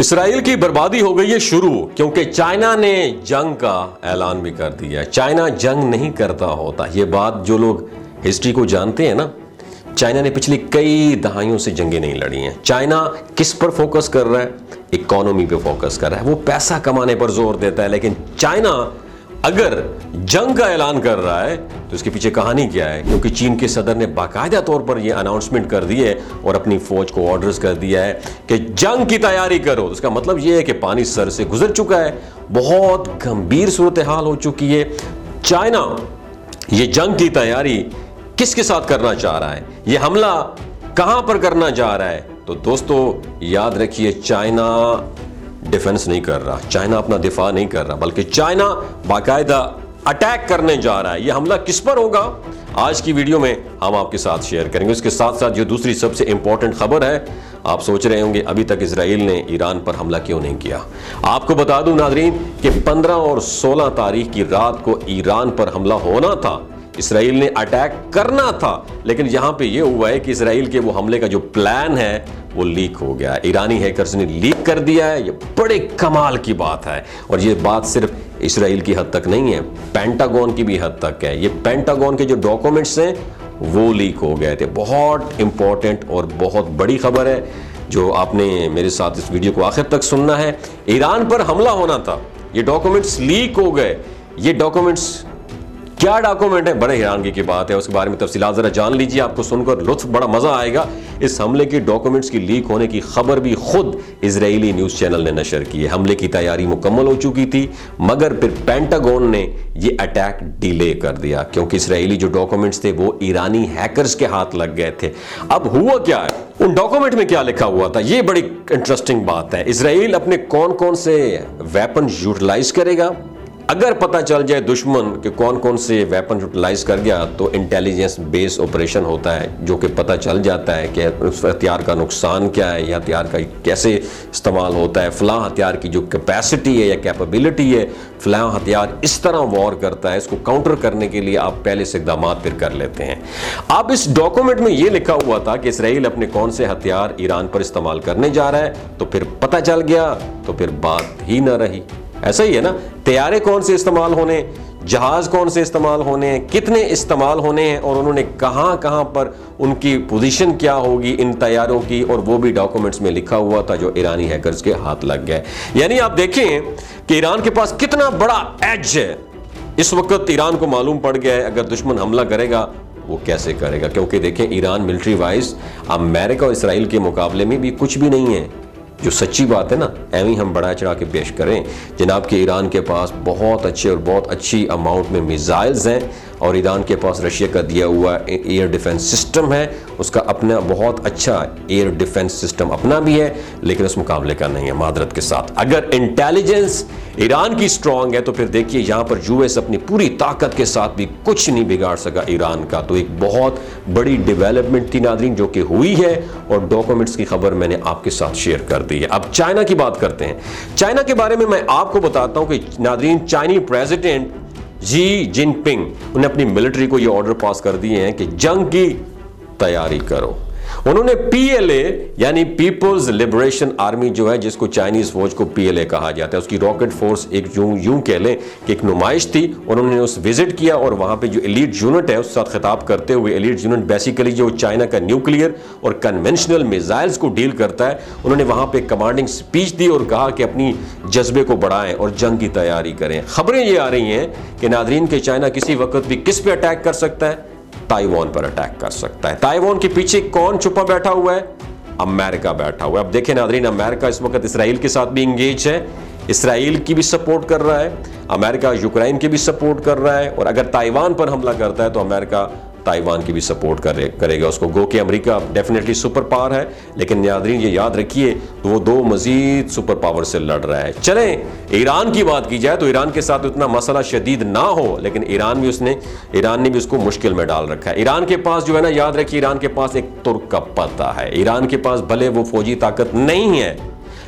Israel की बर्बादी हो गई है शुरू, क्योंकि चाइना ने जंग का ऐलान भी कर दिया। चाइना जंग नहीं करता होता, ये बात जो लोग हिस्ट्री को जानते हैं ना, चाइना ने पिछली कई दहाइयों से जंगें नहीं लड़ी हैं। चाइना किस पर फोकस कर रहा है? इकोनॉमी पे फोकस कर रहा है, वो पैसा कमाने पर जोर देता है। लेकिन चाइना अगर जंग का ऐलान कर रहा है तो इसके पीछे कहानी क्या है? क्योंकि चीन के सदर ने बाकायदा तौर पर यह अनाउंसमेंट कर दी है और अपनी फौज को ऑर्डर्स कर दिया है कि जंग की तैयारी करो। तो इसका मतलब यह है कि पानी सर से गुजर चुका है, बहुत गंभीर सूरत हाल हो चुकी है। चाइना ये जंग की तैयारी किसके साथ करना चाह रहा है, ये हमला कहां पर करना चाह रहा है? तो दोस्तों याद रखिए, चाइना डिफेंस नहीं कर रहा, चाइना अपना दिफा नहीं कर रहा, बल्कि चाइना बाकायदा अटैक करने जा रहा है। यह हमला किस पर होगा, आज की वीडियो में हम आपके साथ शेयर करेंगे। उसके साथ साथ जो दूसरी सबसे इंपॉर्टेंट खबर है, आप सोच रहे होंगे अभी तक इजराइल ने ईरान पर हमला क्यों नहीं किया। आपको बता दूं नाज़रीन कि 15 और 16 तारीख की रात को ईरान पर हमला होना था, इसराइल ने अटैक करना था, लेकिन यहां पे ये हुआ है कि इसराइल के वो हमले का जो प्लान है वो लीक हो गया। ईरानी हैकर्स ने लीक कर दिया है। ये बड़े कमाल की बात है, और ये बात सिर्फ इसराइल की हद तक नहीं है, पेंटागन की भी हद तक है। ये पेंटागन के जो डॉक्यूमेंट्स हैं वो लीक हो गए थे। बहुत इंपॉर्टेंट और बहुत बड़ी खबर है जो आपने मेरे साथ इस वीडियो को आखिर तक सुनना है। ईरान पर हमला होना था, ये डॉक्यूमेंट्स लीक हो गए। ये डॉक्यूमेंट्स क्या डॉक्यूमेंट है, बड़े हैरानगी की बात है। उसके बारे में तफसीलात जरा जान लीजिए, आपको सुनकर लुत्फ बड़ा मजा आएगा। इस हमले के डॉक्यूमेंट्स की लीक होने की खबर भी खुद इजरायली न्यूज चैनल ने नशर की है। हमले की तैयारी मुकम्मल हो चुकी थी, मगर फिर पेंटागन ने ये अटैक डिले कर दिया, क्योंकि इजरायली जो डॉक्यूमेंट्स थे वो ईरानी हैकर्स के हाथ लग गए थे। अब हुआ क्या है, उन डॉक्यूमेंट में क्या लिखा हुआ था, ये बड़ी इंटरेस्टिंग बात है। इजराइल अपने कौन कौन से वेपन यूटिलाइज करेगा, अगर पता चल जाए दुश्मन के कौन कौन से वेपन यूटिलाइज कर गया, तो इंटेलिजेंस बेस ऑपरेशन होता है, जो कि पता चल जाता है कि उस हथियार का नुकसान क्या है या हथियार का कैसे इस्तेमाल होता है, फलां हथियार की जो कैपेसिटी है या कैपेबिलिटी है, फलां हथियार इस तरह वॉर करता है। इसको काउंटर करने के लिए आप पहले से इक़दाम फिर कर लेते हैं। अब इस डॉक्यूमेंट में यह लिखा हुआ था कि इसराइल अपने कौन से हथियार ईरान पर इस्तेमाल करने जा रहा है, तो फिर पता चल गया तो फिर बात ही ना रही। ऐसा ही है ना, तैयारे कौन से इस्तेमाल होने, जहाज कौन से इस्तेमाल होने हैं, कितने इस्तेमाल होने हैं, और उन्होंने कहां कहां पर उनकी पोजीशन क्या होगी इन तैयारों की, और वो भी डॉक्यूमेंट्स में लिखा हुआ था, जो ईरानी हैकर्स के हाथ लग गए। यानी आप देखें कि ईरान के पास कितना बड़ा एज है। इस वक्त ईरान को मालूम पड़ गया है अगर दुश्मन हमला करेगा वो कैसे करेगा, क्योंकि देखें ईरान मिलिट्री वाइज अमेरिका और इसराइल के मुकाबले में भी कुछ भी नहीं है। जो सच्ची बात है ना, एवं हम बढ़ा चढ़ा के पेश करें जनाब कि ईरान के पास बहुत अच्छे और बहुत अच्छी अमाउंट में मिसाइल्स हैं, और ईरान के पास रशिया का दिया हुआ एयर डिफेंस सिस्टम है, उसका अपना बहुत अच्छा एयर डिफेंस सिस्टम अपना भी है, लेकिन उस मुकाबले का नहीं है मादरत के साथ। अगर इंटेलिजेंस ईरान की स्ट्रांग है तो फिर देखिए यहाँ पर यूएस अपनी पूरी ताकत के साथ भी कुछ नहीं बिगाड़ सका ईरान का। तो एक बहुत बड़ी डेवलपमेंट थी नाज़रीन जो कि हुई है, और डॉक्यूमेंट्स की खबर मैंने आपके साथ शेयर कर दी है। अब चाइना की बात करते हैं। चाइना के बारे में मैं आपको बताता हूं कि नाज़रीन, चाइनीज प्रेसिडेंट जी जिनपिंग उन्हें अपनी मिलिट्री को ये ऑर्डर पास कर दिए हैं कि जंग की तैयारी करो। उन्होंने पीएलए यानी पीपल्स लिबरेशन आर्मी जो है, जिसको चाइनीज फौज को पीएलए कहा जाता है, उसकी रॉकेट फोर्स एक यूं कह लें कि एक नुमाइश थी। उन्होंने उस विजिट किया, और वहां पे जो एलीट यूनिट है उसके साथ खिताब करते हुए, एलीट यूनिट बेसिकली जो चाइना का न्यूक्लियर और कन्वेंशनल मिसाइल्स को डील करता है, उन्होंने वहां पे कमांडिंग स्पीच दी और कहा कि अपनी जज्बे को बढ़ाएं और जंग की तैयारी करें। खबरें ये आ रही हैं कि नाज़रीन के चाइना किसी वक्त भी किस पे अटैक कर सकता है, ताइवान पर अटैक कर सकता है। ताइवान के पीछे कौन छुपा बैठा हुआ है? अमेरिका बैठा हुआ है। अब देखें नाज़रीन, अमेरिका इस वक्त इसराइल के साथ भी इंगेज है, इसराइल की भी सपोर्ट कर रहा है, अमेरिका यूक्रेन की भी सपोर्ट कर रहा है, और अगर ताइवान पर हमला करता है तो अमेरिका ताइवान की भी सपोर्ट करेगा उसको। गो कि अमेरिका डेफिनेटली सुपर पावर है, लेकिन नाज़रीन ये याद रखिए वो दो मजीद सुपर पावर से लड़ रहा है। चलें ईरान की बात की जाए तो ईरान के साथ उतना मसला शदीद ना हो, लेकिन ईरान ने भी उसको मुश्किल में डाल रखा है। ईरान के पास जो है ना, याद रखिए ईरान के पास एक तुर्क का पत्ता है। ईरान के पास भले वो फौजी ताकत नहीं है,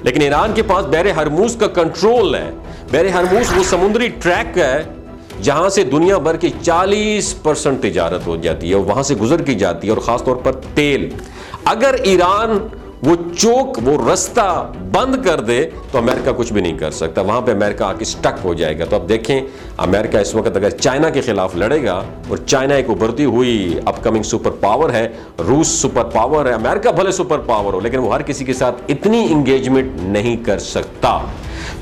लेकिन ईरान के पास बहरे हरमूज का कंट्रोल है। बहरे हरमूज वो समुद्री ट्रैक है जहां से दुनिया भर की 40% तिजारत हो जाती है, और वहां से गुजर की जाती है, और खासतौर पर तेल। अगर ईरान वो चोक, वो रास्ता बंद कर दे तो अमेरिका कुछ भी नहीं कर सकता, वहां पे अमेरिका आके स्टक हो जाएगा। तो अब देखें, अमेरिका इस वक्त अगर चाइना के खिलाफ लड़ेगा, और चाइना एक उभरती हुई अपकमिंग सुपर पावर है, रूस सुपर पावर है, अमेरिका भले सुपर पावर हो, लेकिन वो हर किसी के साथ इतनी इंगेजमेंट नहीं कर सकता।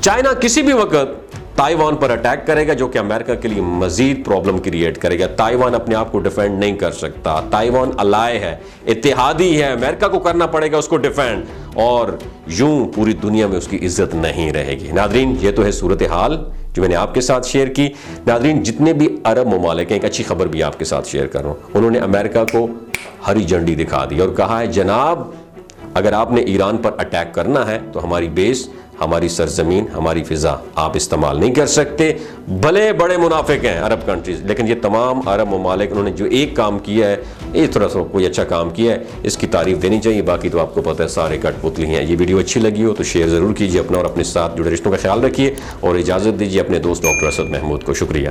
चाइना किसी भी वक्त ताइवान पर अटैक करेगा, जो कि अमेरिका के लिए मजीद प्रॉब्लम क्रिएट करेगा। ताइवान अपने आप को डिफेंड नहीं कर सकता, ताइवान अलाय है, इत्तेहादी है, अमेरिका को करना पड़ेगा उसको डिफेंड, और यूं पूरी दुनिया में उसकी इज्जत नहीं रहेगी। नादरीन, ये तो है सूरत हाल जो मैंने आपके साथ शेयर की। नादरीन, जितने भी अरब ममालिक हैं, एक अच्छी खबर भी आपके साथ शेयर कर रहा हूं, उन्होंने अमेरिका को हरी झंडी दिखा दी और कहा है, जनाब अगर आपने ईरान पर अटैक करना है तो हमारी बेस, हमारी सरजमीन, हमारी फिजा आप इस्तेमाल नहीं कर सकते। भले बड़े मुनाफिक हैं अरब कंट्रीज, लेकिन ये तमाम अरब ममालिक, उन्होंने जो एक काम किया है, ये थोड़ा सा कोई अच्छा काम किया है, इसकी तारीफ देनी चाहिए। बाकी तो आपको पता है सारे कठपुतली हैं। ये वीडियो अच्छी लगी हो तो शेयर ज़रूर कीजिए, अपना और अपने साथ जुड़े रिश्तों का ख्याल रखिए, और इजाज़त दीजिए अपने दोस्त डॉक्टर असद महमूद को। शुक्रिया।